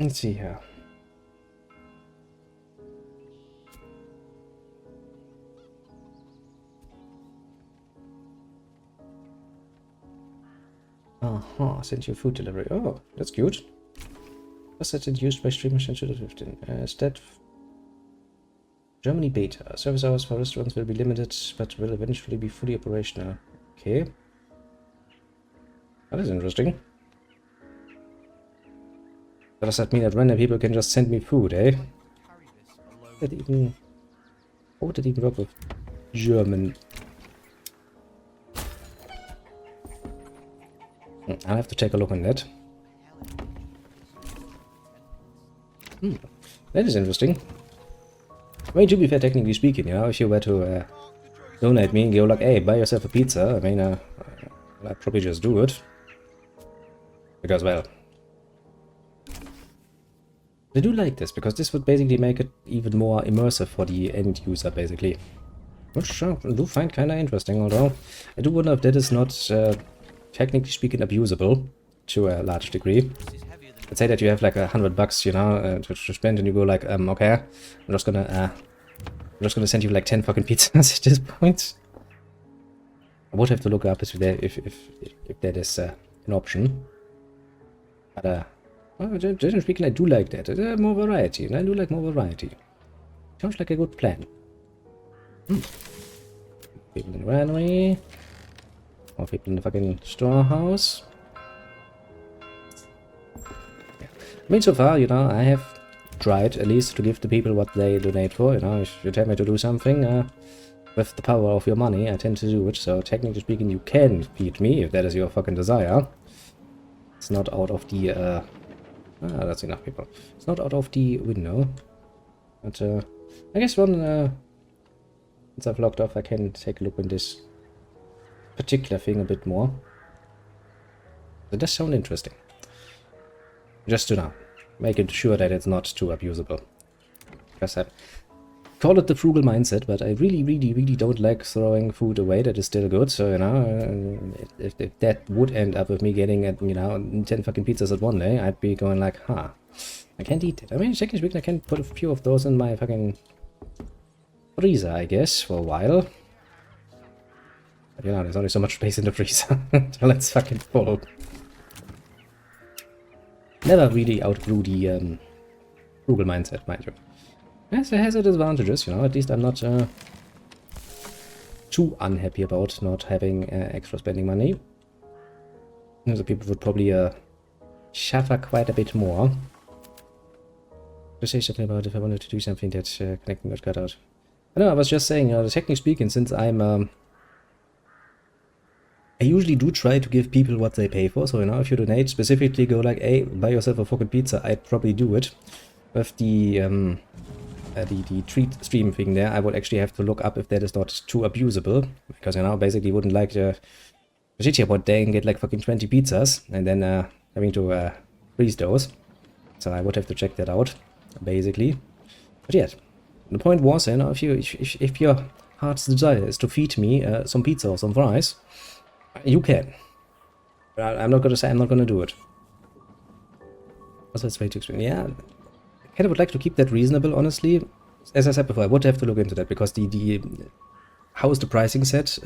Let's see here. Send you food delivery. Oh, that's cute. Was that induced by streamers in 2015? Instead, Germany beta. Service hours for restaurants will be limited, but will eventually be fully operational. Okay. That is interesting. Does that mean that random people can just send me food, eh? How would that even work with German? I'll have to take a look on that. That is interesting. I mean, to be fair, technically speaking, you know, if you were to donate me and go like, hey, buy yourself a pizza, I mean, I'd probably just do it. Because, well, I do like this, because this would basically make it even more immersive for the end user, basically. Which I do find kind of interesting, although I do wonder if that is not, technically speaking, abusable to a large degree. Let's say that you have like $100, you know, to spend, and you go like, okay, I'm just gonna send you like 10 fucking pizzas at this point. I would have to look up if that is an option. But well, generally speaking, I do like that. More variety, and I do like more variety. Sounds like a good plan. People in the granary. More people in the fucking storehouse. Yeah. I mean, so far, you know, I have tried at least to give the people what they donate for. You know, if you tell me to do something with the power of your money, I tend to do it. So technically speaking, you can feed me if that is your fucking desire. It's not out of the that's enough people. It's not out of the window. But I guess once I've logged off, I can take a look in this particular thing a bit more. It does sound interesting. Just to know, making sure that it's not too abusable. Because I call it the frugal mindset, but I really don't like throwing food away that is still good. So, you know, if that would end up with me getting, you know, 10 fucking pizzas at one day, I'd be going like, huh, I can't eat it. I mean, technically speaking, I can put a few of those in my fucking freezer, I guess, for a while. But, you know, there's only so much space in the freezer until it's fucking full. Never really outgrew the frugal mindset, mind you. Yes, it has its advantages, you know, at least I'm not too unhappy about not having extra spending money. You know, the people would probably suffer quite a bit more. To say something about if I wanted to do something that connecting got cut out. I know, I was just saying, you know, technically speaking, since I'm I usually do try to give people what they pay for, so, you know, if you donate, specifically go like, hey, buy yourself a fucking pizza, I'd probably do it. With the treat stream thing there, I would actually have to look up if that is not too abusable, because, you know, basically wouldn't like to sit here one day and get like fucking 20 pizzas, and then having to freeze those. So I would have to check that out, basically. But yeah, the point was, you know, if your heart's desire is to feed me some pizza or some fries, you can. I'm not gonna say I'm not gonna do it. Also, it's way too expensive. Yeah, I kind of would like to keep that reasonable, honestly. As I said before, I would have to look into that, because the how is the pricing set?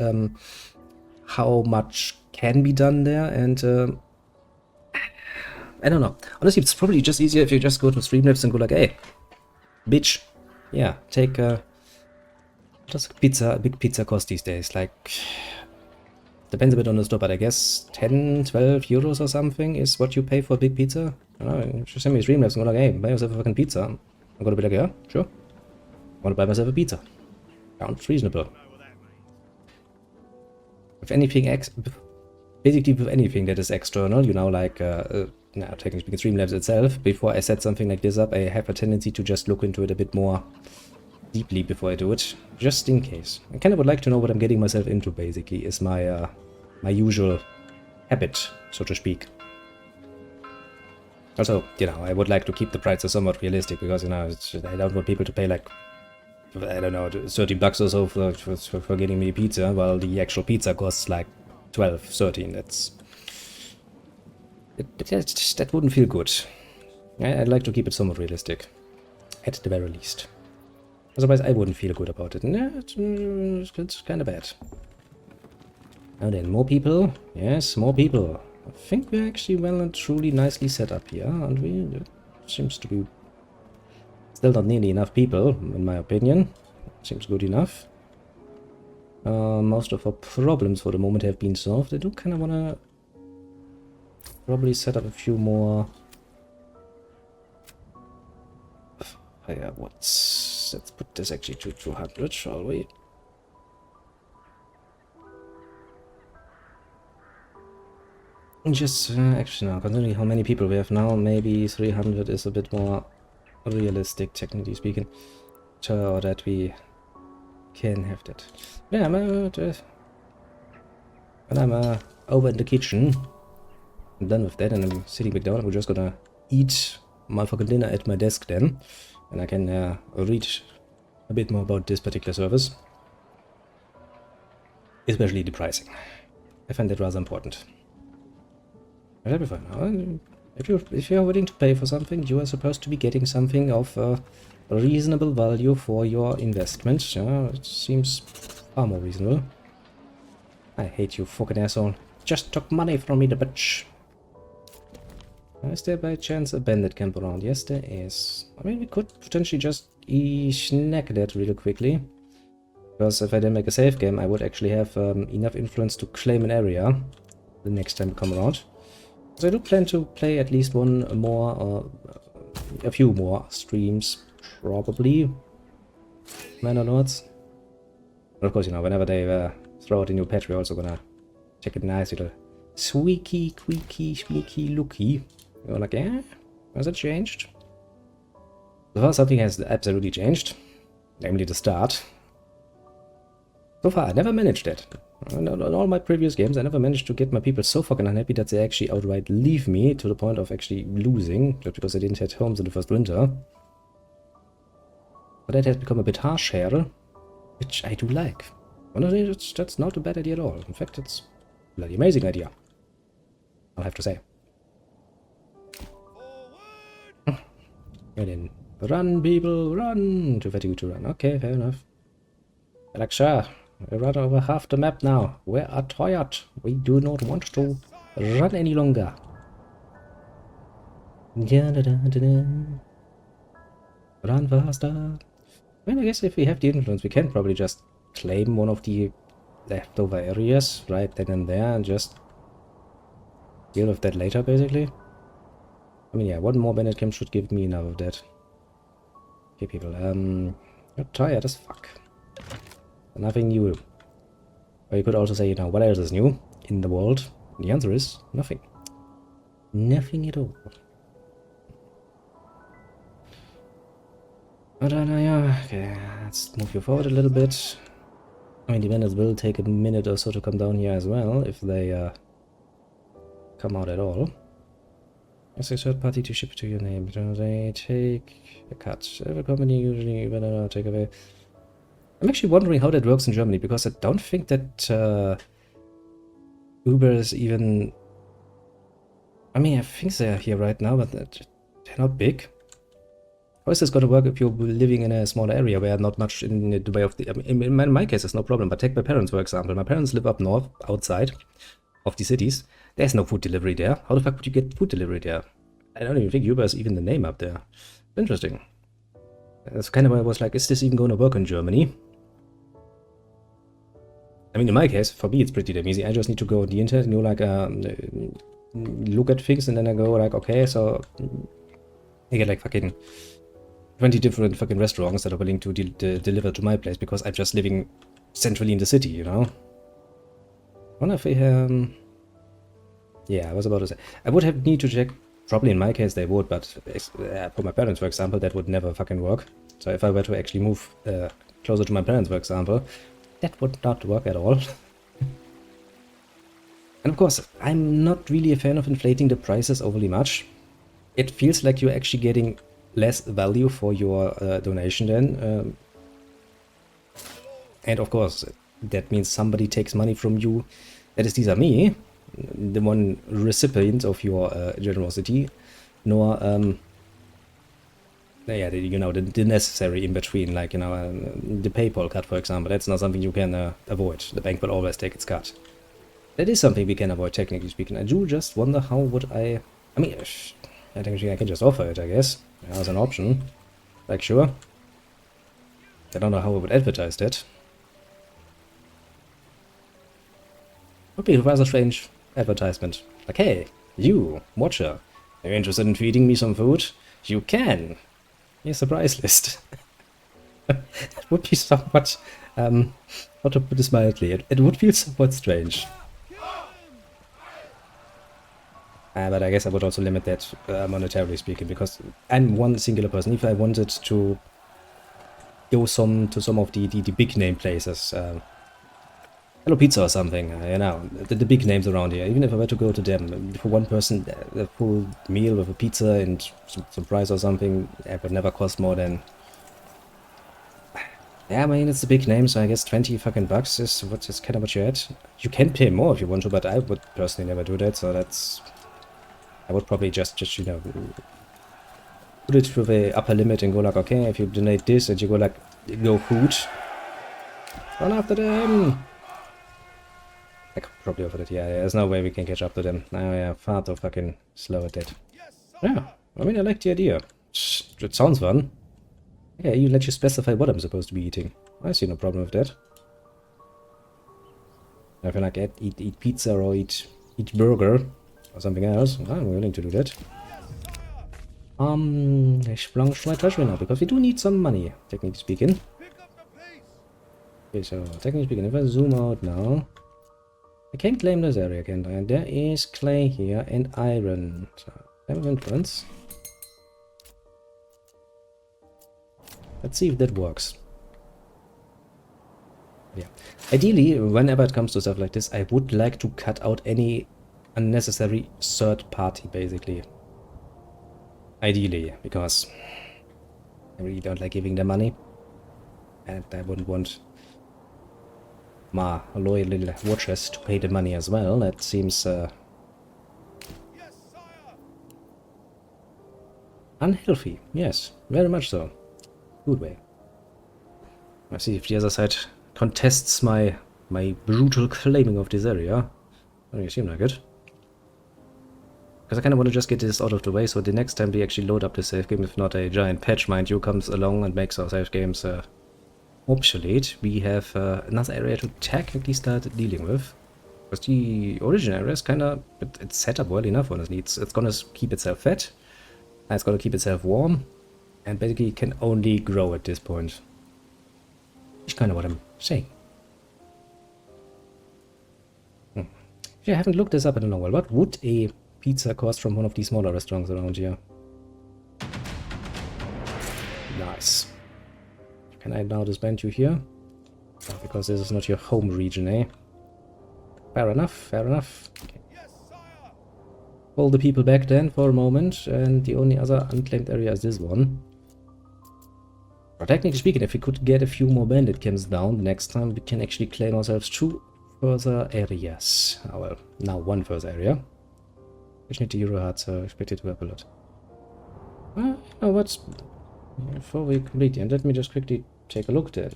How much can be done there? And I don't know. Honestly, it's probably just easier if you just go to Streamlabs and go like, hey, bitch, yeah, take what does a big pizza cost these days? Like, depends a bit on the store, but I guess 10, 12 euros or something is what you pay for a big pizza. I don't know, just send me Streamlabs and go like, hey, buy yourself a fucking pizza. I'm gonna be like, yeah, sure. I wanna buy myself a pizza. Sounds reasonable. With anything basically with anything that is external, you know, like, now technically speaking, Streamlabs itself, before I set something like this up, I have a tendency to just look into it a bit more deeply before I do it, just in case. I kind of would like to know what I'm getting myself into, basically, is my my usual habit, so to speak. Also, you know, I would like to keep the prices somewhat realistic, because, you know, I don't want people to pay like, I don't know, 30 bucks or so for getting me pizza, while the actual pizza costs like 12, 13. That wouldn't feel good. I'd like to keep it somewhat realistic, at the very least. Otherwise, I wouldn't feel good about it. Yeah, it's kind of bad. Now then, more people. Yes, more people. I think we're actually well and truly nicely set up here, aren't we? It seems to be still not nearly enough people, in my opinion. Seems good enough. Most of our problems for the moment have been solved. I do kind of want to probably set up a few more. Yeah, let's put this actually to 200, shall we? Just actually now, considering how many people we have now, maybe 300 is a bit more realistic, technically speaking, so that we can have that. Yeah, when I'm over in the kitchen, I'm done with that, and I'm sitting back down. We're just gonna eat my fucking dinner at my desk then, and I can read a bit more about this particular service, especially the pricing. I find that rather important. But that'll be fine. If you're willing to pay for something, you are supposed to be getting something of reasonable value for your investment. Yeah, it seems far more reasonable. I hate you, fucking asshole. Just took money from me, the bitch. Is there by chance a bandit camp around? Yes, there is. I mean, we could potentially just snack that real quickly. Because if I didn't make a save game, I would actually have enough influence to claim an area the next time we come around. So I do plan to play at least one more, a few more streams, probably. Manor Lords. But of course, you know, whenever they throw out a new patch, we're also gonna check it nice little squeaky, squeaky, squeaky, looky. You're like, yeah, has it changed? So far, something has absolutely changed, namely the start. So far, I never managed that. In all my previous games, I never managed to get my people so fucking unhappy that they actually outright leave me to the point of actually losing, just because I didn't have homes in the first winter. But that has become a bit harsh here, which I do like. Honestly, that's not a bad idea at all. In fact, it's a bloody amazing idea, I'll have to say. And then, run, people, run! Too fatigue to run. Okay, fair enough. Alexa, we run over half the map now. We are tired. We do not want to run any longer. Run faster. Well, I guess if we have the influence, we can probably just claim one of the leftover areas right then and there and just deal with that later, basically. I mean, yeah, one more bandit camp should give me enough of that. Okay, people, you're tired as fuck. Nothing new. Or you could also say, you know, what else is new in the world? The answer is nothing. Nothing at all. But yeah, okay, let's move you forward a little bit. I mean, the bandits will take a minute or so to come down here as well, if they come out at all. As a third party to ship to your name, they take a cut. Every company usually will take away. I'm actually wondering how that works in Germany, because I don't think that Uber is even... I mean, I think they're here right now, but they're not big. How is this going to work if you're living in a small area where not much in the way of the... I mean, in my case, it's no problem, but take my parents, for example. My parents live up north, outside of the cities. There's no food delivery there. How the fuck would you get food delivery there? I don't even think Uber is even the name up there. Interesting. That's kind of why I was like, is this even going to work in Germany? I mean, in my case, for me, it's pretty damn easy. I just need to go on the internet and go like, look at things, and then I go like, okay, so I get like fucking 20 different fucking restaurants that are willing to deliver to my place, because I'm just living centrally in the city, you know? I wonder if we, yeah, I was about to say, I would have need to check. Probably in my case they would, but for my parents, for example, that would never fucking work. So if I were to actually move closer to my parents, for example, that would not work at all. And of course, I'm not really a fan of inflating the prices overly much. It feels like you're actually getting less value for your donation then. And of course, that means somebody takes money from you. That is neither me, the one recipient of your generosity, nor yeah, the necessary in between, like, the PayPal cut, for example, that's not something you can avoid. The bank will always take its cut. That is something we can avoid, technically speaking. I do just wonder how would I mean, I think I can just offer it, I guess, as an option. Like, sure. I don't know how I would advertise that. Would be a rather strange advertisement. Like, hey, you, watcher, are you interested in feeding me some food? You can. Here's a price list. That would be somewhat, how to put this mildly, it would feel somewhat strange. But I guess I would also limit that monetarily speaking, because I'm one singular person. If I wanted to go to some of the big name places, Hello Pizza or something, the big names around here, even if I were to go to them, for one person, a full meal with a pizza and some fries or something, it would never cost more than... Yeah, I mean, it's a big name, so I guess 20 fucking bucks is kind of what you're at. You can pay more if you want to, but I would personally never do that, so that's... I would probably just put it with a upper limit and go like, okay, if you donate this and you go like, go food, run after them! I could probably offer it, yeah, there's no way we can catch up to them. Now, yeah, far too fucking slow at that. Yeah, I mean, I like the idea. It sounds fun. Yeah, you let you specify what I'm supposed to be eating. I see no problem with that. If I like eat pizza or eat burger or something else, I'm willing to do that. Ich plunge my treasury now, because we do need some money, technically speaking. Okay, so, technically speaking, if I zoom out now, I can claim this area again, and there is clay here and iron. So, have influence. Let's see if that works. Yeah. Ideally, whenever it comes to stuff like this, I would like to cut out any unnecessary third party, basically. Ideally, because I really don't like giving them money. And I wouldn't want my loyal little watchers to pay the money as well. That seems unhealthy. Yes, very much so. Good way. I see if the other side contests my brutal claiming of this area. I don't seem like it. Because I kind of want to just get this out of the way, so the next time we actually load up the save game, if not a giant patch, mind you, comes along and makes our save games obsolete, we have another area to technically start dealing with. Because the original area is kind of... it's set up well enough, honestly. It's gonna keep itself fed, and it's gonna keep itself warm, and basically can only grow at this point. Which is kind of what I'm saying. If you haven't looked this up in a long while, what would a pizza cost from one of these smaller restaurants around here? Nice. Can I now disband you here? Because this is not your home region, eh? Fair enough, fair enough. Okay. Hold the people back then for a moment, and the only other unclaimed area is this one. But technically speaking, if we could get a few more bandit camps down the next time, we can actually claim ourselves 2 further areas. Oh, well, now 1 further area. Which need the Euro hearts, so expected to have a lot. Well, you know what? Before we complete the end, let me just quickly take a look then.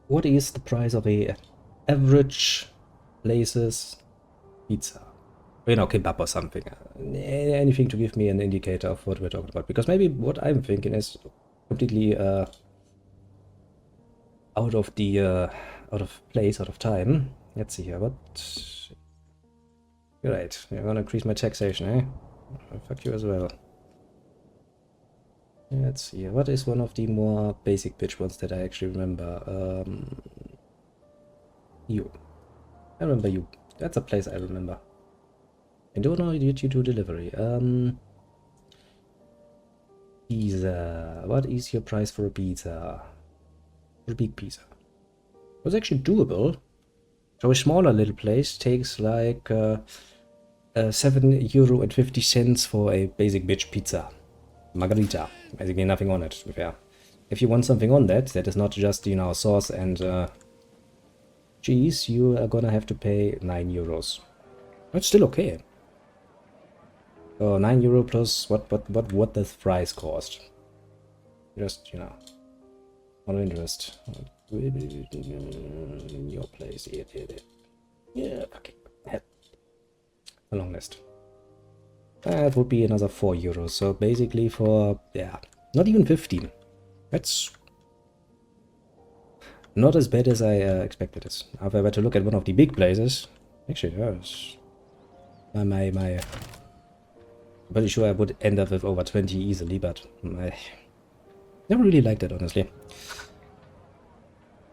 What is the price of a average place's pizza? You know, kebab or something. Anything to give me an indicator of what we're talking about. Because maybe what I'm thinking is completely out of the out of place, out of time. Let's see here. What? You're right. You're gonna increase my taxation, eh? Oh, fuck you as well. Let's see. What is one of the more basic bitch ones that I actually remember? You. I remember you. That's a place I remember. I don't know did you do delivery. Pizza. What is your price for a pizza? For a big pizza. It was actually doable. So a smaller little place takes like €7.50 for a basic bitch pizza. Margarita. Basically nothing on it, to be fair. If you want something on that, that is not just, you know, sauce and cheese, you are gonna have to pay €9. That's still okay. So €9 plus what does fries cost? Just, you know, out of interest. In your place, yeah, okay. A long list. That would be another €4. So basically for, yeah, not even 15. That's not as bad as I expected it. If I were to look at one of the big places, actually, yes. I'm pretty sure I would end up with over 20 easily, but I never really liked it, honestly.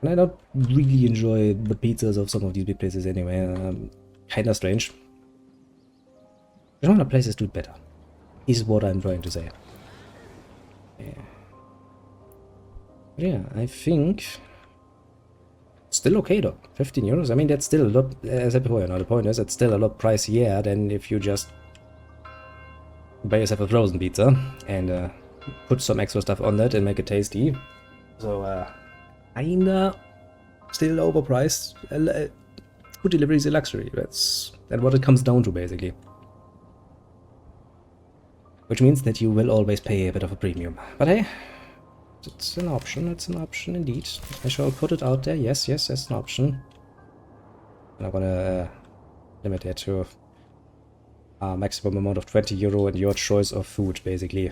And I don't really enjoy the pizzas of some of these big places anyway. Kinda strange. Smaller places do it better, is what I'm trying to say. Yeah, I think still okay though. €15. I mean, that's still a lot. As I said before, you know, the point is it's still a lot pricier than if you just buy yourself a frozen pizza and put some extra stuff on that and make it tasty. So kinda still overpriced. Food delivery is a luxury. That's what it comes down to, basically. Which means that you will always pay a bit of a premium. But hey, it's an option. It's an option indeed. I shall put it out there. Yes, that's an option. And I'm gonna limit it to a maximum amount of €20 and your choice of food, basically,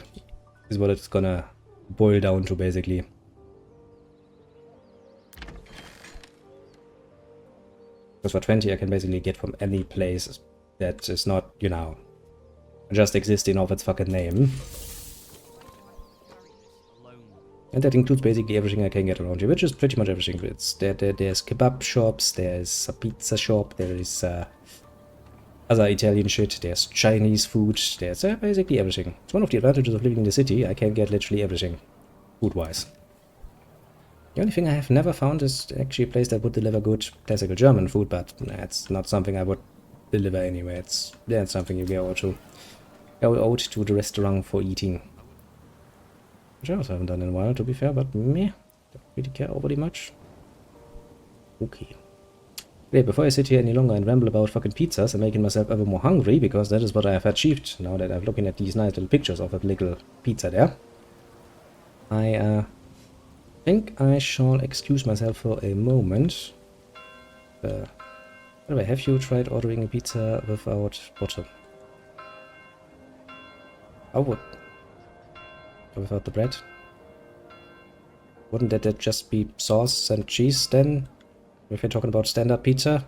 is what it's gonna boil down to, basically. Because for 20 I can basically get from any place that is not, you know, just existing of its fucking name. And that includes basically everything I can get around here, which is pretty much everything. There's kebab shops, there's a pizza shop, there is other Italian shit, there's Chinese food, there's basically everything. It's one of the advantages of living in the city. I can get literally everything, food-wise. The only thing I have never found is actually a place that would deliver good classical German food, but that's not something I would deliver anyway. That's something you go out to the restaurant for eating. Which I also haven't done in a while, to be fair, but meh, don't really care overly much. Okay. Okay, before I sit here any longer and ramble about fucking pizzas and making myself ever more hungry, because that is what I have achieved now that I'm looking at these nice little pictures of that little pizza there, I think I shall excuse myself for a moment. By the way, have you tried ordering a pizza without butter? How would... without the bread? Wouldn't that just be sauce and cheese then? If you're talking about standard pizza?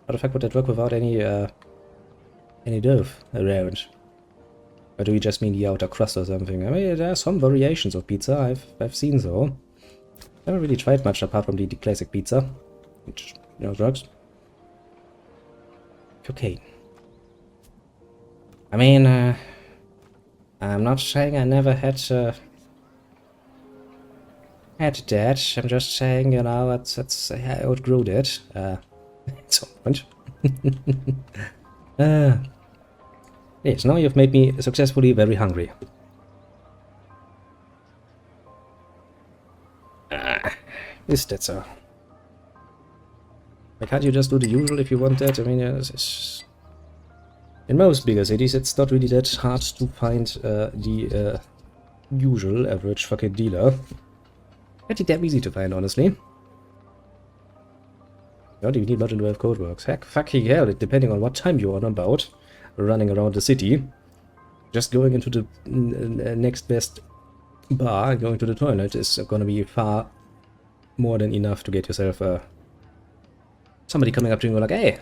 How the fuck would that work without any dough around? Or do you just mean the outer crust or something? I mean, there are some variations of pizza, I've seen so. Never really tried much apart from the classic pizza, which, you know, works. Okay. I mean, I'm not saying I never had that. I'm just saying, you know, I outgrew that. At some point. Yes, now you've made me successfully very hungry. Is that so? Like, can't you just do the usual if you want that? I mean, in most bigger cities, it's not really that hard to find the usual average fucking dealer. Pretty damn easy to find, honestly. Not even need much in the way of code works. Heck, fucking hell, depending on what time you're on about, running around the city, just going into the next best bar, going to the toilet, is gonna be far more than enough to get yourself somebody coming up to you and like, hey,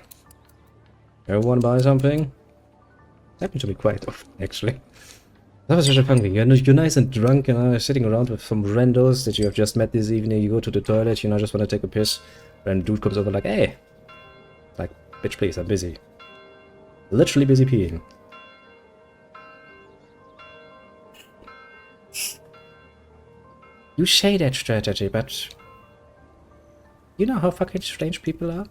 everyone buy something? Happened to me quite often, actually. That was such a fun thing. You're nice and drunk, you know, sitting around with some randos that you have just met this evening. You go to the toilet, you know, just want to take a piss. And dude comes over like, hey. Like, bitch, please, I'm busy. Literally busy peeing. You say that strategy, but you know how fucking strange people are?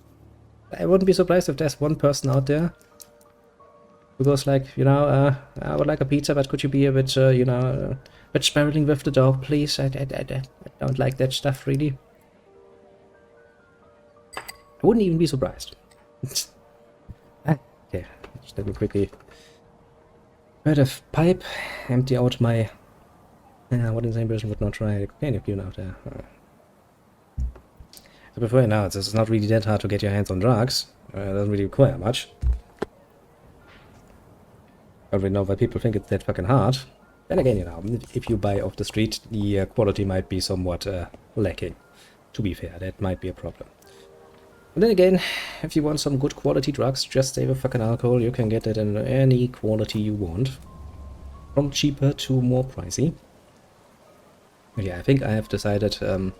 I wouldn't be surprised if there's one person out there who goes like, you know, I would like a pizza, but could you be a bit, you know, a bit sparing with the dog, please? I don't like that stuff, really. I wouldn't even be surprised. Okay, just let me quickly Right, a pipe, empty out my... what insane person would not try a cocaine cube out there? So before now, it's not really that hard to get your hands on drugs. It doesn't really require much. I already know why people think it's that fucking hard. Then again, you know, if you buy off the street, the quality might be somewhat lacking. To be fair, that might be a problem. And then again, if you want some good quality drugs, just save a fucking alcohol. You can get it in any quality you want. From cheaper to more pricey. But yeah, I think I have decided for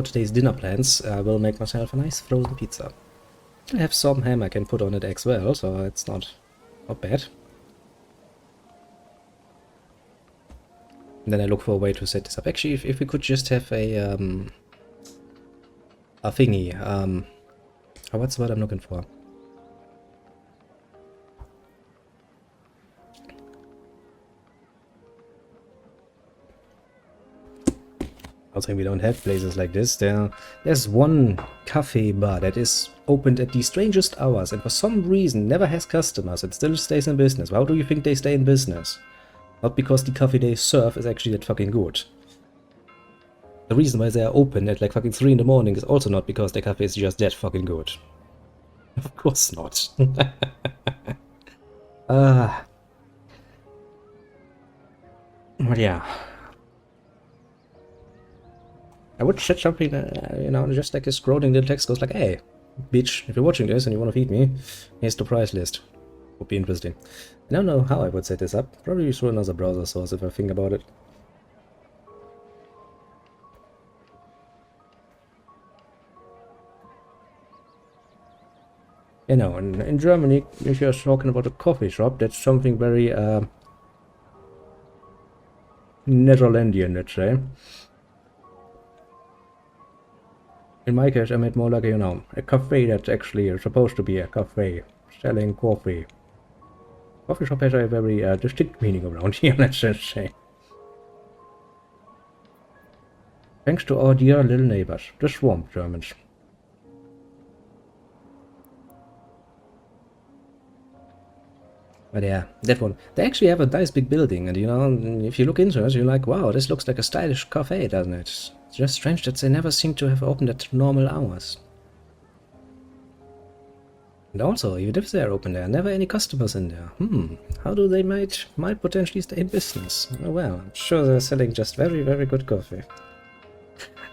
today's dinner plans, I will make myself a nice frozen pizza. I have some ham I can put on it as well, so it's not bad. And then I look for a way to set this up. Actually, if we could just have a thingy, what's the word I'm looking for? I was saying we don't have places like this. There's one cafe bar that is opened at the strangest hours and for some reason never has customers. It still stays in business. How do you think they stay in business? Not because the coffee they serve is actually that fucking good. The reason why they are open at like fucking 3 in the morning is also not because their coffee is just that fucking good. Of course not. But yeah. I would set something, you know, just like a scrolling little text goes like, hey, bitch, if you're watching this and you want to feed me, here's the price list. Would be interesting. I don't know how I would set this up. Probably through another browser source if I think about it. You know, in Germany, if you're talking about a coffee shop, that's something very Netherlandian, let's say. In my case, I meant more like, you know, a cafe that's actually supposed to be a cafe selling coffee. Coffee shop has a very distinct meaning around here, let's just say. Thanks to our dear little neighbors, the swamp Germans. But yeah, that one. They actually have a nice big building, and you know, if you look into it, you're like, wow, this looks like a stylish cafe, doesn't it? It's just strange that they never seem to have opened at normal hours. And also, even if they're open, there are never any customers in there. How do they might potentially stay in business? Oh well, I'm sure they're selling just very, very good coffee.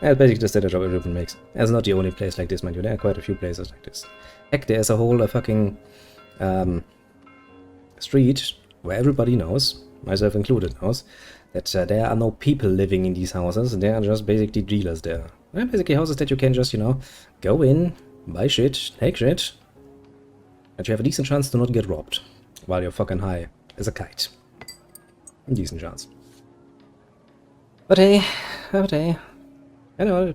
That's basically just the job everyone makes. That's not the only place like this, mind you. There are quite a few places like this. Heck, there's a whole fucking street where everybody knows, myself included, knows that there are no people living in these houses. They are just basically dealers there. They're basically houses that you can just, you know, go in, buy shit, take shit, and you have a decent chance to not get robbed while you're fucking high as a kite. A decent chance. But hey, I know,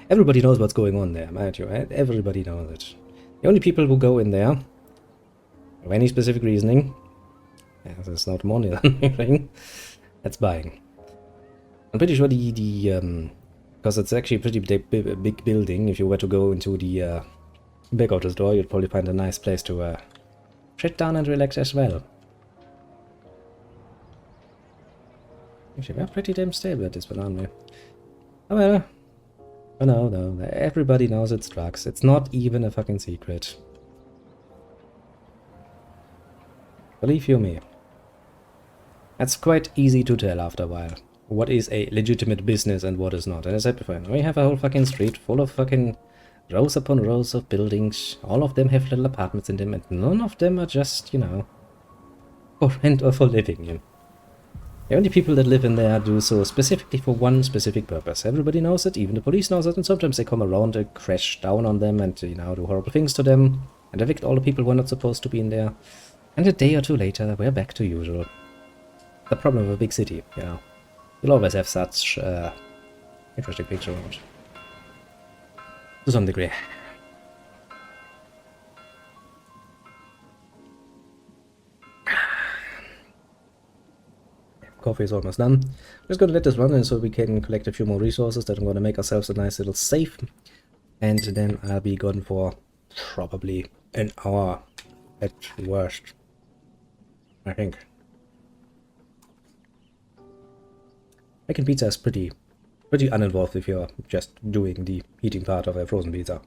everybody knows what's going on there, mind you. Everybody knows it. The only people who go in there, for any specific reasoning, there's not money or anything, that's buying. I'm pretty sure because it's actually a pretty big building. If you were to go into the back of the store, you'd probably find a nice place to sit down and relax as well. Actually, we're pretty damn stable at this one, aren't we? Oh well. Oh no, everybody knows it's drugs. It's not even a fucking secret. Believe you me. That's quite easy to tell after a while. What is a legitimate business and what is not. And as I said before, we have a whole fucking street full of fucking rows upon rows of buildings. All of them have little apartments in them and none of them are just, you know, for rent or for living in. The only people that live in there do so specifically for one specific purpose. Everybody knows it, even the police knows it, and sometimes they come around and crash down on them and, you know, do horrible things to them and evict all the people who are not supposed to be in there. And a day or two later, we're back to usual. The problem of a big city, you know. You'll always have such interesting things around. To some degree. Coffee is almost done. I'm just gonna let this run in so we can collect a few more resources that I'm gonna make ourselves a nice little safe. And then I'll be gone for probably an hour at worst. I think. Making pizza is pretty uninvolved if you're just doing the heating part of a frozen pizza.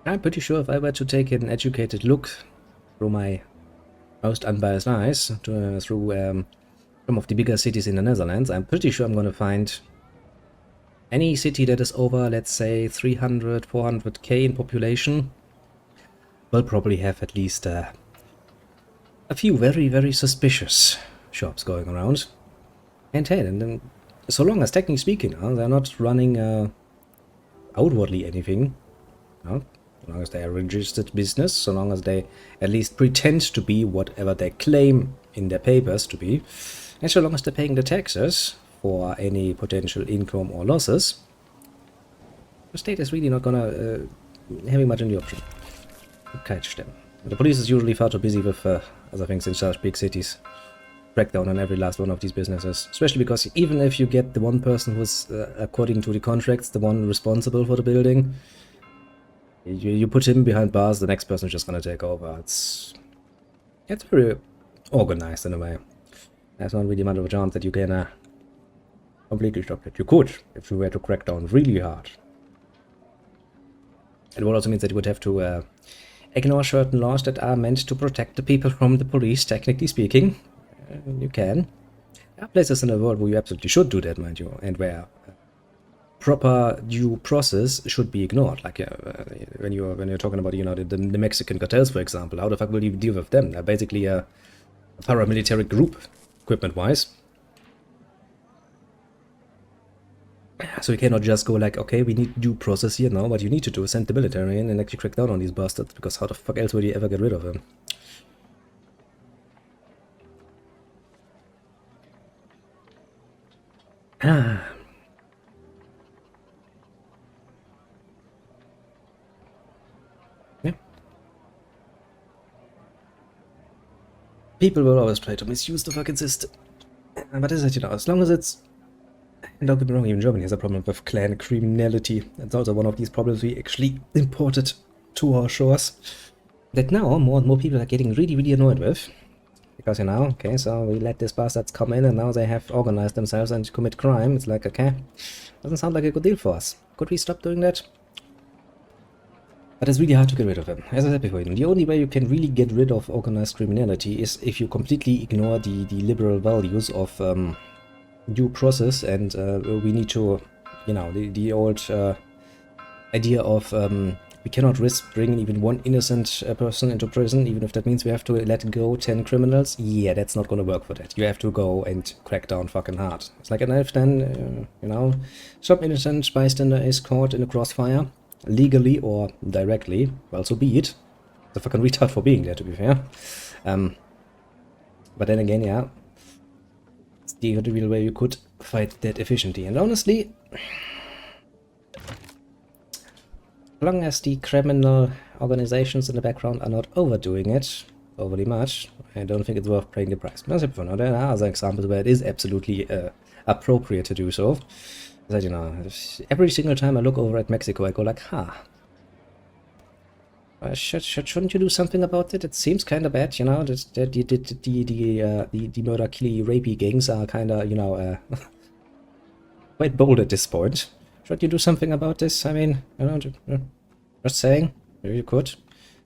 I'm pretty sure if I were to take an educated look through my most unbiased eyes through some of the bigger cities in the Netherlands, I'm pretty sure I'm going to find any city that is over, let's say, 300, 400k in population will probably have at least a few very suspicious shops going around. And hey, and then, so long as, technically speaking, they're not running outwardly anything, as long as they are a registered business, so long as they at least pretend to be whatever they claim in their papers to be, and so long as they're paying the taxes for any potential income or losses, the state is really not gonna having much in the option to catch them. The police is usually far too busy with other things in such big cities. Crack down on every last one of these businesses, especially because even if you get the one person who's, according to the contracts, the one responsible for the building, you put him behind bars, the next person is just gonna take over. It's very organized in a way. There's not really much of a chance that you can completely stop it. You could, if you were to crack down really hard. It would also mean that you would have to ignore certain laws that are meant to protect the people from the police, technically speaking. You can. There are places in the world where you absolutely should do that, mind you, and where proper due process should be ignored. Like when you're talking about, you know, the Mexican cartels, for example. How the fuck will you deal with them? They're basically a paramilitary group, equipment-wise. So you cannot just go like, okay, we need due process here now. What you need to do is send the military in and actually crack down on these bastards, because how the fuck else will you ever get rid of them? Yeah. People will always try to misuse the fucking system. But is it, you know, as long as it's... And don't get me wrong, even Germany has a problem with clan criminality. That's also one of these problems we actually imported to our shores. That now more and more people are getting really annoyed with. Because, you know, okay, so we let these bastards come in and now they have organized themselves and commit crime. It's like, okay, doesn't sound like a good deal for us. Could we stop doing that? But it's really hard to get rid of them. As I said before, the only way you can really get rid of organized criminality is if you completely ignore the liberal values of due process, and we need to, you know, the old idea of we cannot risk bringing even one innocent person into prison, even if that means we have to let go 10 criminals. Yeah, that's not gonna work for that. You have to go and crack down fucking hard. It's like, and if then, you know, some innocent bystander is caught in a crossfire, legally or directly, well, so be it. The fucking retard for being there, to be fair. But then again, yeah, it's the only real way you could fight that efficiently. And honestly, as long as the criminal organizations in the background are not overdoing it overly much, I don't think it's worth paying the price. As I said before, now, there are other examples where it is absolutely appropriate to do so. That, you know, every single time I look over at Mexico, I go like, shouldn't you do something about it? It seems kind of bad, you know, that the murder, killy, rapey gangs are kind of, you know, quite bold at this point. Should you do something about this? I mean, you know, just saying, maybe you could.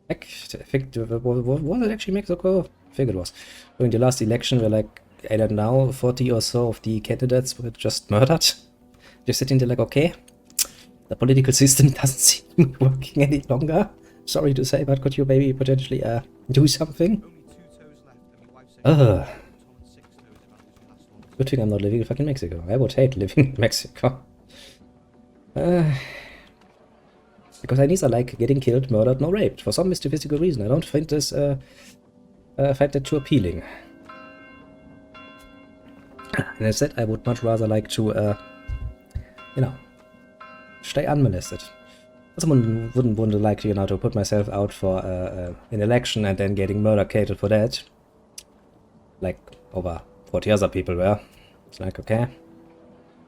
I think, was it actually Mexico? I think it was. During the last election, where like, I don't know, 40 or so of the candidates were just murdered. Just sitting there like, okay, the political system doesn't seem to be working any longer. Sorry to say, but could you maybe potentially do something? Good thing I'm not living in fucking Mexico. I would hate living in Mexico. Because I neither like getting killed, murdered, nor raped. For some mystical reason. I don't find this, find that too appealing. And as said, I would much rather like to, you know, stay unmolested. Someone wouldn't like to, you know, to put myself out for an election and then getting murder-cated for that. like over 40 other people were. It's like, okay,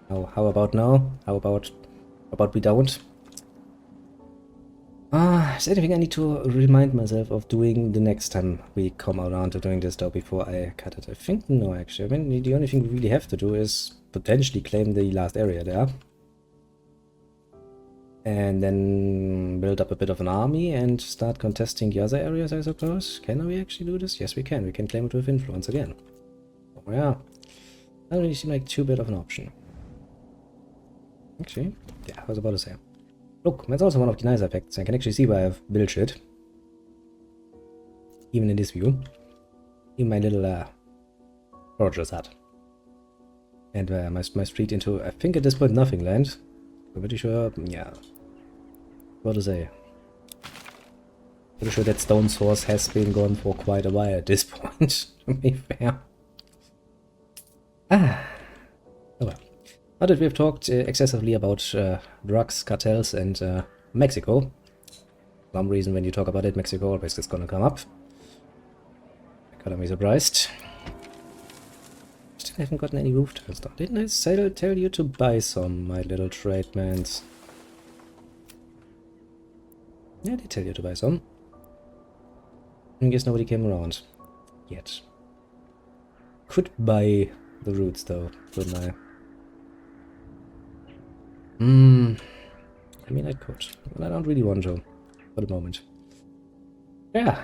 how about now? How about we don't? Is there anything I need to remind myself of doing the next time we come around to doing this though before I cut it? I think no, actually. I mean, the only thing we really have to do is potentially claim the last area there. And then build up a bit of an army and start contesting the other areas, I suppose. Can we actually do this? Yes, we can. We can claim it with influence again. Oh, yeah. Doesn't really seem like too bad of an option. Actually, yeah, I was about to say. Look, that's also one of the nice effects. I can actually see why I've built shit. Even in this view. Even my little fortress hut. And my street into, I think at this point, nothing land. I'm pretty sure, yeah. What to say? Pretty sure that stone source has been gone for quite a while at this point, to be fair. Oh well. Now that we've talked excessively about drugs, cartels, and Mexico, for some reason when you talk about it, Mexico always is gonna come up. I couldn't be surprised. Still haven't gotten any roof tiles though. Didn't I tell you to buy some, my little trademans? Yeah, I did tell you to buy some. I guess nobody came around. Yet. Could buy the roots though, couldn't I? I mean I could, but I don't really want to, for the moment. Yeah.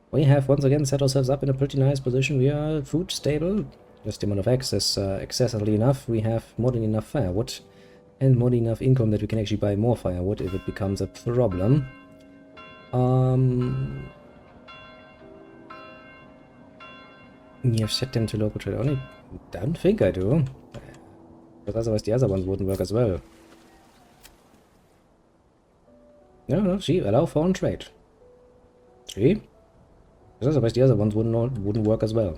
We have once again set ourselves up in a pretty nice position. We are food stable. Just the amount of access excessively enough. We have more than enough firewood. And more than enough income that we can actually buy more firewood if it becomes a problem. You have set them to local trade only? I don't think I do. Because otherwise the other ones wouldn't work as well. No, see, allow foreign trade. See? Because otherwise the other ones wouldn't work as well.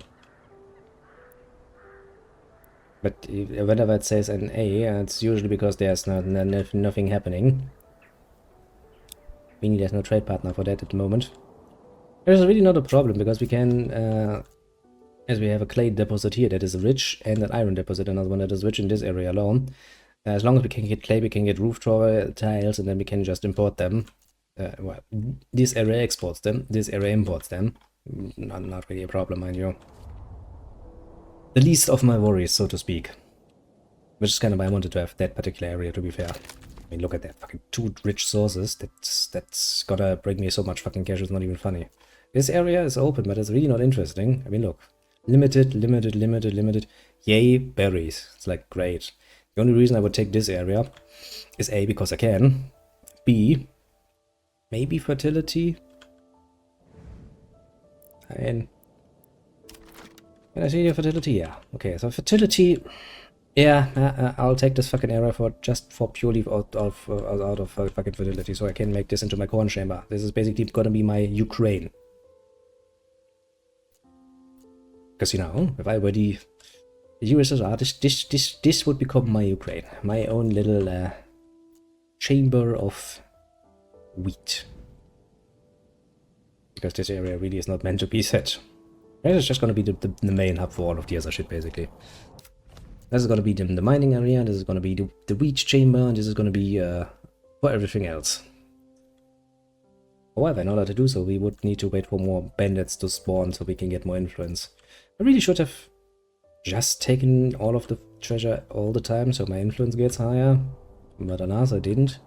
But whenever it says an A, it's usually because there's nothing happening. Meaning there's no trade partner for that at the moment. There's really not a problem, because we can, as we have a clay deposit here that is rich, and an iron deposit, another one that is rich in this area alone. As long as we can get clay, we can get roof tiles, and then we can just import them. Well, this area exports them, this area imports them. Not really a problem, mind you. The least of my worries, so to speak. Which is kind of why I wanted to have that particular area, to be fair. I mean, look at that, fucking 2 rich sources. That's gotta bring me so much fucking cash, it's not even funny. This area is open, but it's really not interesting. I mean, look. Limited. Yay, berries. It's like, great. The only reason I would take this area is A, because I can. B, maybe fertility? I mean, can I see your fertility? Yeah. Okay, so fertility... Yeah, I'll take this fucking area just for purely out of fucking fertility, so I can make this into my corn chamber. This is basically gonna be my Ukraine. Because, you know, if I were the USSR, this would become my Ukraine. My own little chamber of wheat. Because this area really is not meant to be set. This is just going to be the main hub for all of the other shit, basically. This is going to be the mining area, this is going to be the wheat chamber, and this is going to be for everything else. However, in order to do so, we would need to wait for more bandits to spawn so we can get more influence. I really should have just taken all of the treasure all the time so my influence gets higher. But alas, I didn't.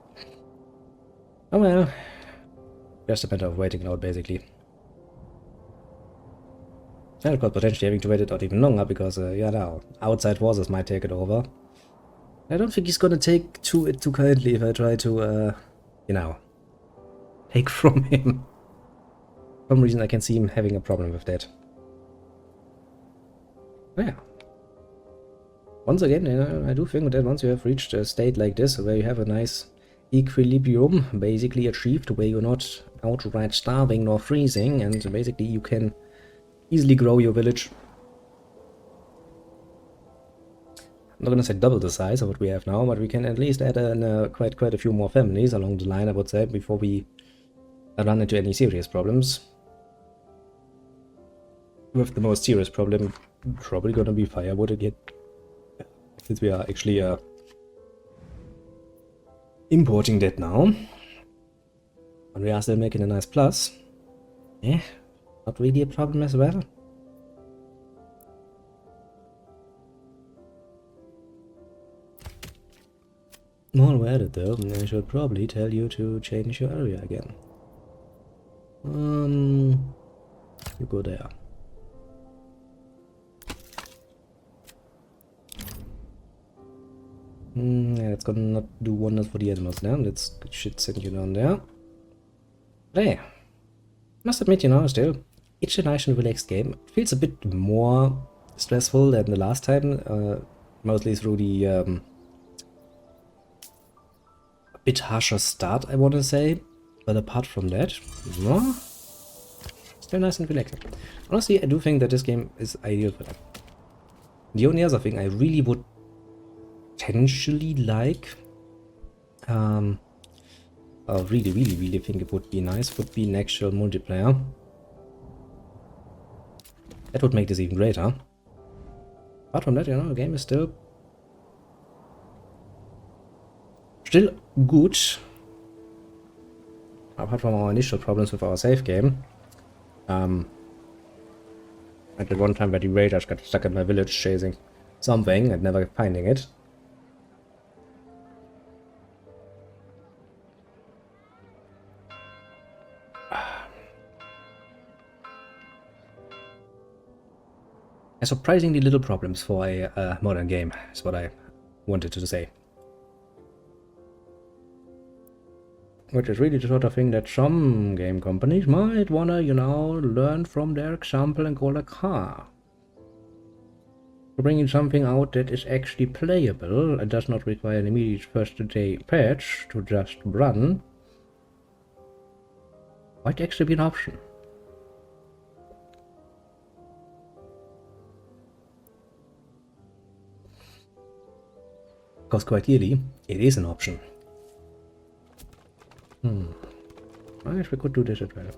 Oh well. Just a matter of waiting it out, basically. And of course, potentially having to wait it out even longer because, yeah, now, outside forces might take it over. I don't think he's gonna take to it too kindly if I try to, you know, take from him. For some reason I can see him having a problem with that. Yeah. Once again, I do think that once you have reached a state like this, where you have a nice equilibrium basically achieved, where you're not outright starving nor freezing, and basically you can easily grow your village. I'm not gonna say double the size of what we have now, but we can at least add quite a few more families along the line, I would say, before we run into any serious problems. with the most serious problem probably gonna be firewood again. Since we are actually importing that now. And we are still making a nice plus. Yeah, not really a problem as well. While we're at it though, I should probably tell you to change your area again. You go there. Yeah, it's gonna not do wonders for the animals now. Let's shit send you down there. But hey, must admit, you know, still, it's a nice and relaxed game. It feels a bit more stressful than the last time, mostly through the a bit harsher start, I want to say. But apart from that, no, still nice and relaxing. Honestly, I do think that this game is ideal for that. The only other thing I really would potentially like, really think it would be nice, would be an actual multiplayer. That would make this even greater. Apart from that, you know, the game is still good. Apart from our initial problems with our save game. Like at one time where the raiders got stuck in my village chasing something and never finding it. Surprisingly little problems for a modern game, is what I wanted to say. Which is really the sort of thing that some game companies might wanna, you know, learn from their example and go like, huh. Bringing something out that is actually playable and does not require an immediate first-day patch to just run might actually be an option. Because quite clearly, it is an option. I guess we could do this as well.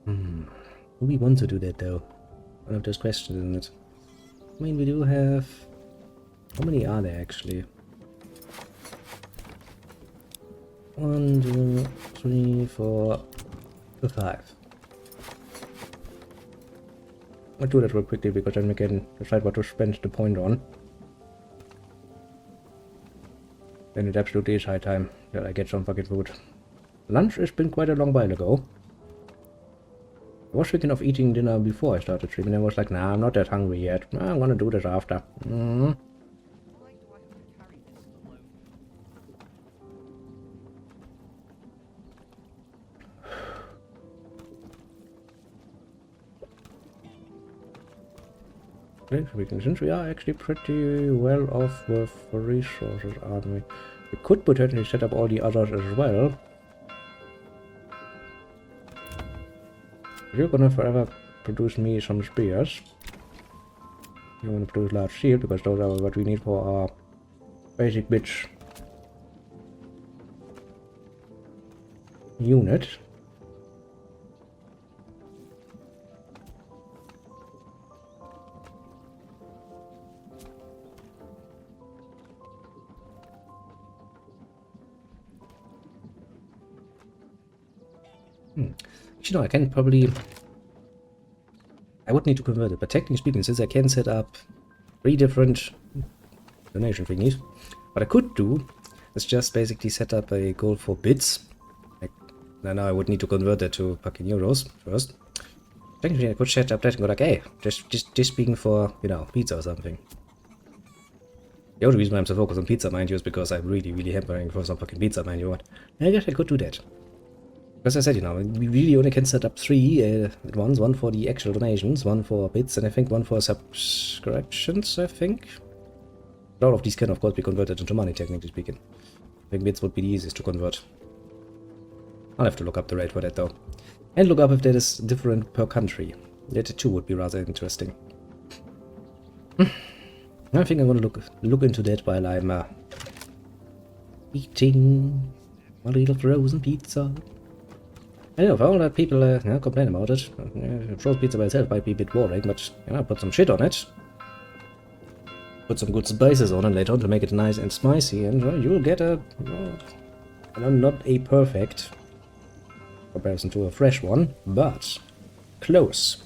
Do we want to do that though? One of those questions, isn't it? I mean, we do have... How many are there actually? 1, 2, 3, 4, 5. I'll do that real quickly because then we can decide what to spend the point on. Then it absolutely is high time that I get some fucking food. Lunch has been quite a long while ago. I was thinking of eating dinner before I started streaming. I was like, nah, I'm not that hungry yet. Nah, I'm gonna do this after. Since we are actually pretty well off with resources, aren't we? We could potentially set up all the others as well. You're gonna forever produce me some spears. You want to produce large shield because those are what we need for our basic bitch unit. You know, I can probably... I would need to convert it, but technically speaking, since I can set up 3 different donation thingies, what I could do is just basically set up a goal for bits. Like, now I would need to convert that to fucking euros first. Technically, I could set up that and go like, hey, just being for, you know, pizza or something. The only reason why I'm so focused on pizza, mind you, is because I'm really hampering for some fucking pizza, mind you what. I guess I could do that. As I said, you know, we really only can set up 3 at once. 1 for the actual donations, 1 for bits, and I think 1 for subscriptions, I think. All of these can, of course, be converted into money, technically speaking. I think bits would be the easiest to convert. I'll have to look up the rate for that, though. And look up if that is different per country. That too would be rather interesting. I think I'm gonna look into that while I'm eating. A little frozen pizza. I know, for all that people complain about it, frozen pizza by itself might be a bit boring, but put some shit on it. Put some good spices on it later on to make it nice and spicy, and you'll get a, not a perfect comparison to a fresh one, but close.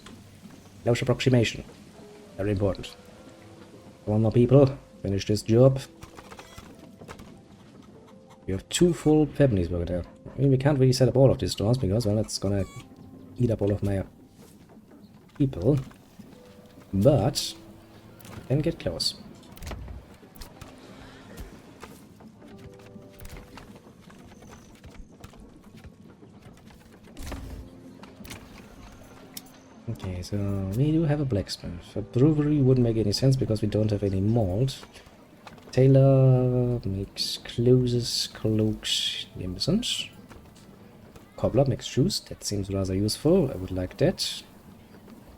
Close approximation. Very important. Come on, more people, finish this job. We have 2 full families working there. I mean, we can't really set up all of these stores because, well, that's gonna eat up all of my people. But we can get close. Okay, so we do have a blacksmith. A brewery wouldn't make any sense because we don't have any malt. Tailor makes clothes, cloaks, limbsons. Cobbler makes shoes. That seems rather useful. I would like that.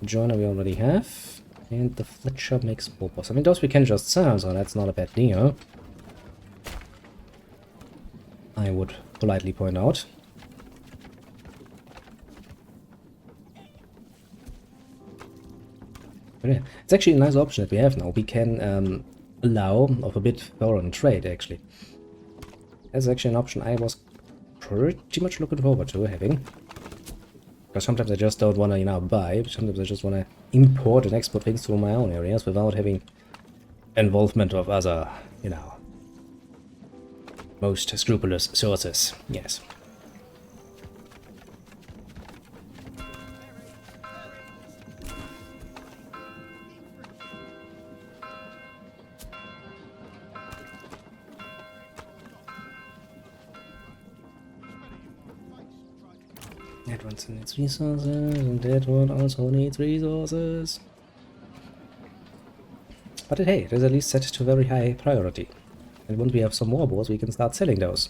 Joiner we already have. And the Fletcher makes baubles. I mean, those we can just sell, so that's not a bad deal. I would politely point out. But yeah, it's actually a nice option that we have now. We can allow of a bit foreign trade, actually. That's actually an option I was pretty much looking forward to having. Because sometimes I just don't want to, buy. Sometimes I just want to import and export things to my own areas without having involvement of other, most scrupulous sources. Yes. That one needs resources, and that one also needs resources. But hey, it is at least set to very high priority. And once we have some more boars, we can start selling those.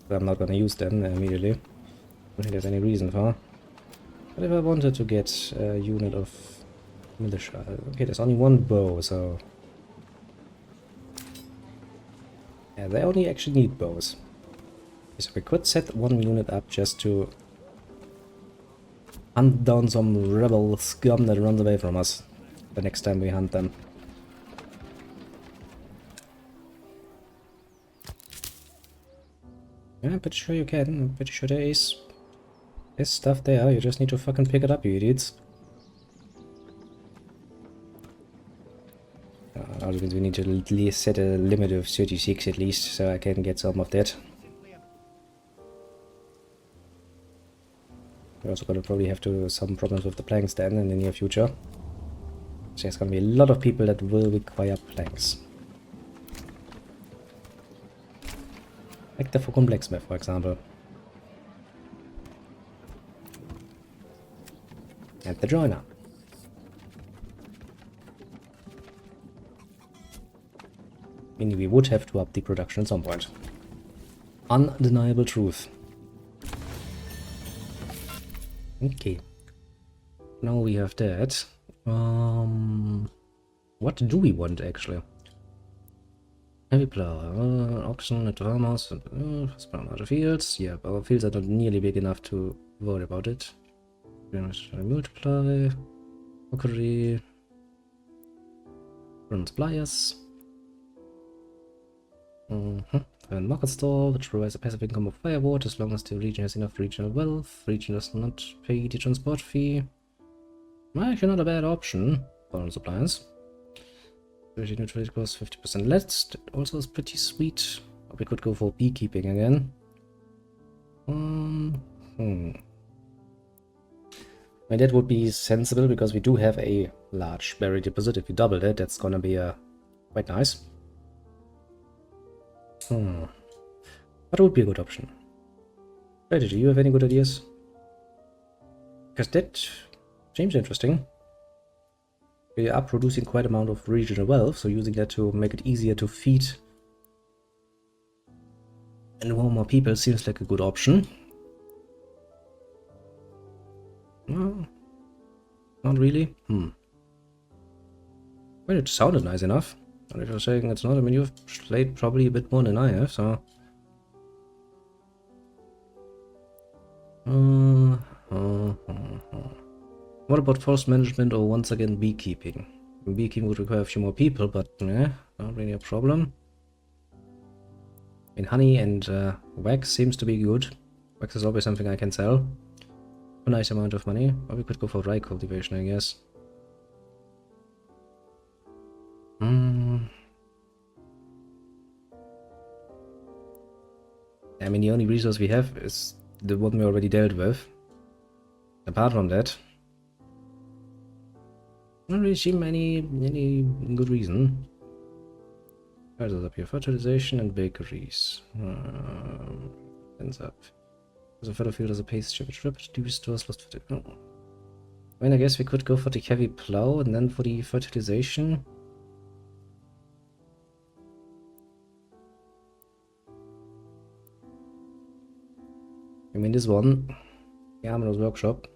But I'm not gonna use them immediately. I don't think there's any reason for. But if I wanted to get a unit of militia... Okay, there's only 1 bow, so... Yeah, they only actually need bows. So we could set 1 unit up just to hunt down some rebel scum that runs away from us the next time we hunt them. Yeah, I'm pretty sure you can. I'm pretty sure there is stuff there. You just need to fucking pick it up, you idiots. Also means we need to at least set a limit of 36 at least, so I can get some of that. We're also gonna probably have some problems with the planks then in the near future. So there's gonna be a lot of people that will require planks. Like the fucking blacksmith, for example. And the joiner. Meaning we would have to up the production at some point. Undeniable truth. Okay. Now we have that. What do we want actually? Heavy plow, auction at the farmhouse, spawn out of fields. Yeah, our fields are not nearly big enough to worry about it. Multiply, cookery, run suppliers. And market store, which provides a passive income of firewood as long as the region has enough regional wealth. Region does not pay the transport fee. Well, actually not a bad option. Foreign suppliers. Regional trade costs 50% less. That also is pretty sweet. Or we could go for beekeeping again. And that would be sensible because we do have a large berry deposit. If we double that, that's gonna be quite nice. That would be a good option. Strategy, you have any good ideas? Because that seems interesting. We are producing quite an amount of regional wealth, so using that to make it easier to feed and warm more people seems like a good option. Well, not really. Well, it sounded nice enough. And if you're saying it's not, I mean, you've played probably a bit more than I have, so... What about forest management or once again beekeeping? Beekeeping would require a few more people, but not really a problem. I mean, honey and wax seems to be good. Wax is always something I can sell. A nice amount of money. Or we could go for rye cultivation, I guess. I mean, the only resource we have is the one we already dealt with. Apart from that, I don't really see any good reason. Prices up here. Fertilization and bakeries. Ends up. There's a fertile field as a paste chip, which restores lost fertility. Oh. I mean, I guess we could go for the heavy plow and then for the fertilization. I mean, this one, the Armorer's Workshop.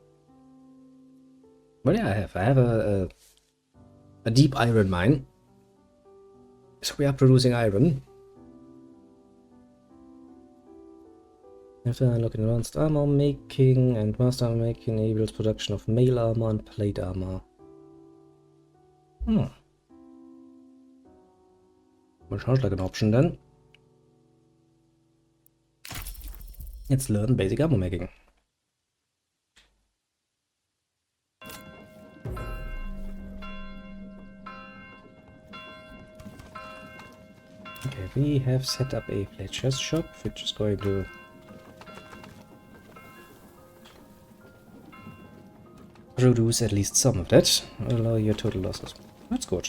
Well, yeah, I have a deep iron mine. So we are producing iron. After unlocking advanced armor making and master armor making enables production of mail armor and plate armor. Well, sounds like an option then. Let's learn basic armor making. Okay, we have set up a fletcher's shop, which is going to produce at least some of that. Allow your total losses. That's good.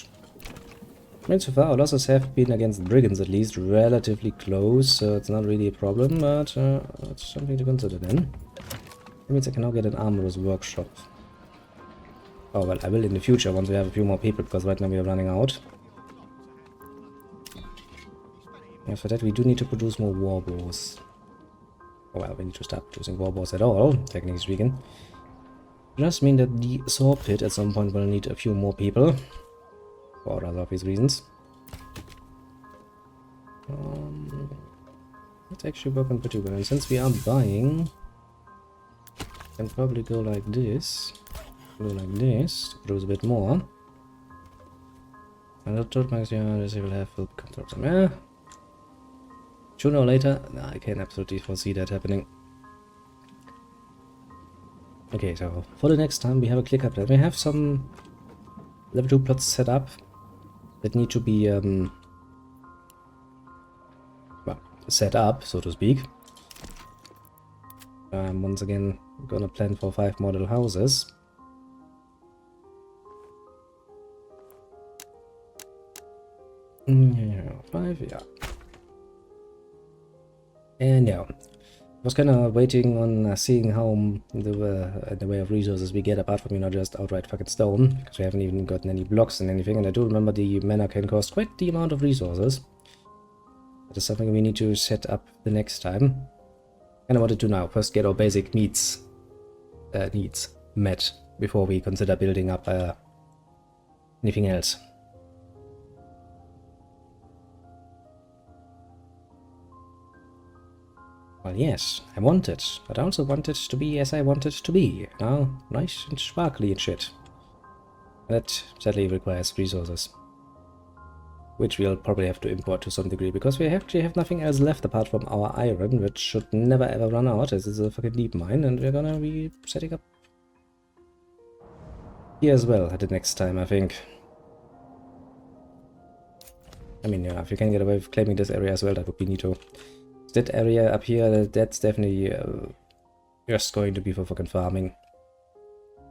I mean, so far our losses have been against brigands at least relatively close, so it's not really a problem, but it's something to consider then. That means I can now get an armorer's workshop. Oh well, I will in the future once we have a few more people, because right now we are running out. And for that we do need to produce more warbows. Well, we need to start producing warbows at all, technically speaking. Just mean that the saw pit at some point will need a few more people. For other obvious reasons. Let's actually work on pretty well. And since we are buying, I can probably go like this. Go like this to produce a bit more. And the third max, yeah, this will have full control. Yeah. Sooner or later, I can absolutely foresee that happening. Okay, so for the next time we have a clear-cut plan. We have some level 2 plots set up that need to be well, set up, so to speak. Once again, gonna plan for 5 model houses. Yeah, 5, yeah. And yeah, I was kind of waiting on seeing how the way of resources we get, apart from, you know, just outright fucking stone, because we haven't even gotten any blocks and anything, and I do remember the manor can cost quite the amount of resources. That is something we need to set up the next time. And what to do now, first get our basic needs met, before we consider building up anything else. Well, yes, I want it, but I also want it to be as I want it to be, you know, nice and sparkly and shit. And that sadly requires resources, which we'll probably have to import to some degree, because we actually have nothing else left apart from our iron, which should never ever run out, as it's a fucking deep mine, and we're gonna be setting up here as well at the next time, I think. I mean, yeah, if you can get away with claiming this area as well, that would be neato. That area up here, that's definitely just going to be for fucking farming.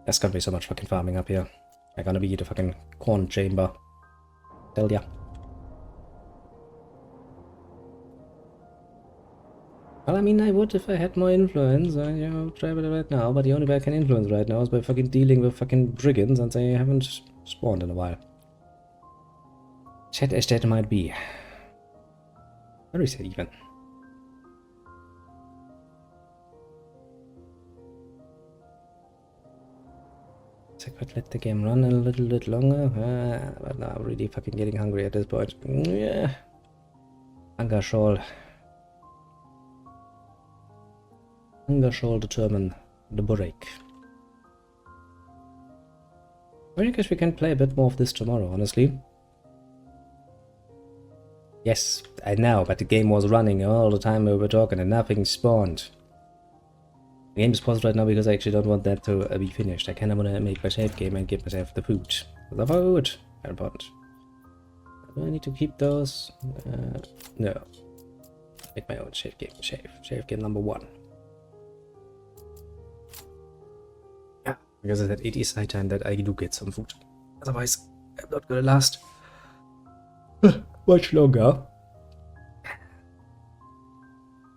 There's gonna be so much fucking farming up here. I'm gonna be the fucking corn chamber. Tell ya. Well, I mean, I would if I had more influence. I, you know, try it right now, but the only way I can influence right now is by fucking dealing with fucking brigands, and they haven't spawned in a while. Chat as that might be. Where is it even? I could let the game run a little bit longer, but now I'm really fucking getting hungry at this point. Yeah. Hunger shawl. Hunger shall determine the break. I guess we can play a bit more of this tomorrow, honestly. Yes, I know, but the game was running all the time we were talking and nothing spawned. The game is paused right now because I actually don't want that to be finished. I kind of want to make my save game and give myself the food. The food! Very important. Do I need to keep those? No. Make my own save game. Save game number 1. Yeah, because of that it is high time that I do get some food. Otherwise, I'm not gonna last much longer.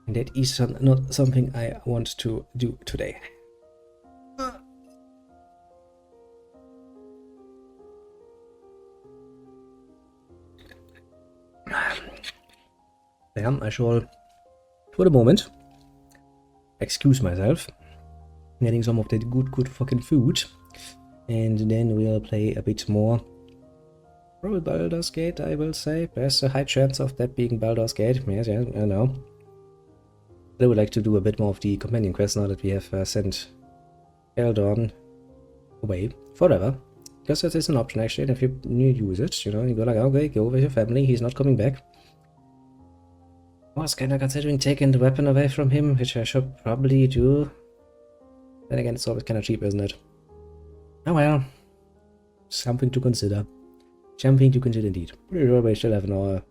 And that is not something I want to do today. Yeah, I shall, for the moment, excuse myself, getting some of that good fucking food, and then we'll play a bit more. Probably Baldur's Gate, I will say. There's a high chance of that being Baldur's Gate. Yes, yeah, I know. I would like to do a bit more of the companion quest now that we have sent Eldon away forever. Because that is an option actually, and if you use it, you know, you go like, okay, go with your family, he's not coming back. I was kinda considering taking the weapon away from him, which I should probably do. Then again, it's always kinda cheap, isn't it? Oh well. Something to consider. Something to consider indeed. Pretty sure we still have an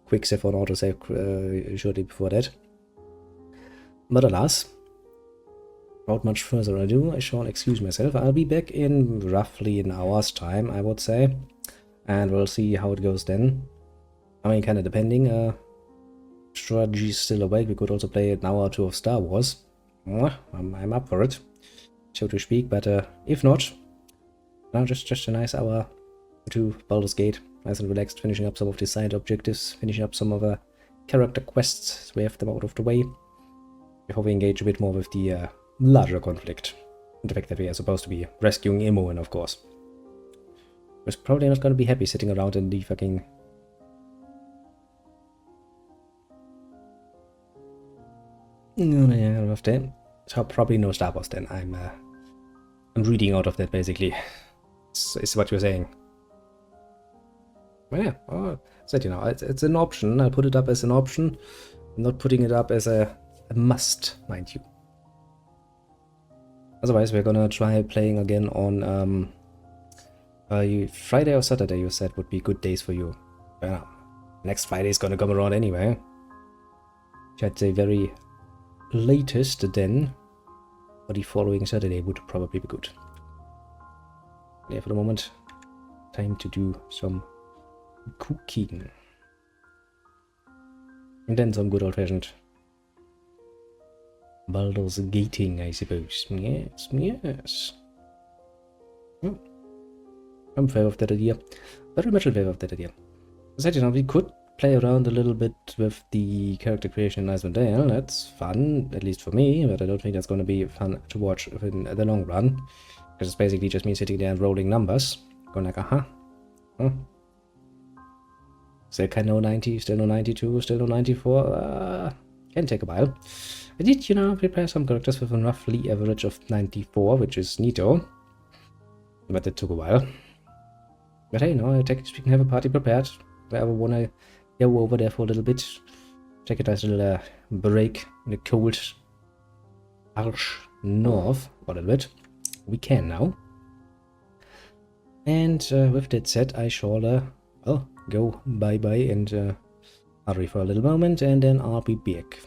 quick save on autosave shortly before that. But alas, without much further ado, I shall excuse myself. I'll be back in roughly an hour's time, I would say. And we'll see how it goes then. I mean, kinda depending. Strategy's still awake. We could also play an hour or 2 of Star Wars. I'm up for it, so to speak. But if not, no, just a nice hour or 2 Baldur's Gate. Nice and relaxed, finishing up some of the side objectives, finishing up some of the character quests, so we have them out of the way. Before we engage a bit more with the larger conflict. And the fact that we are supposed to be rescuing Imoen, of course. Who's probably not going to be happy sitting around in the fucking... yeah, of that. So probably no Star Wars then. I'm reading out of that basically. Is what you're saying. Well, yeah, said, you know, it's an option. I'll put it up as an option. I'm not putting it up as a must, mind you. Otherwise, we're gonna try playing again on Friday or Saturday. You said would be good days for you. Yeah, next Friday is gonna come around anyway. I'd say very latest then, or the following Saturday would probably be good. Yeah, for the moment, time to do some cooking. And then some good old-fashioned Baldur's Gating, I suppose. Yes, yes. Oh, I'm in favor of that idea. Very much in favor of that idea. I said, you know, we could play around a little bit with the character creation in Icewind Dale. That's fun, at least for me, but I don't think that's going to be fun to watch in the long run. Because it's basically just me sitting there and rolling numbers. Going like, huh? Still kind of no 90, still no 92, still no 94. Can take a while. I did, you know, prepare some characters with a roughly average of 94, which is neato. But it took a while. But hey, no, technically speaking, have a party prepared. If I ever want to go over there for a little bit, take a nice little break in the cold, harsh north for a little bit. We can now. And with that said, I shall, well, go bye-bye and hurry for a little moment, and then I'll be back.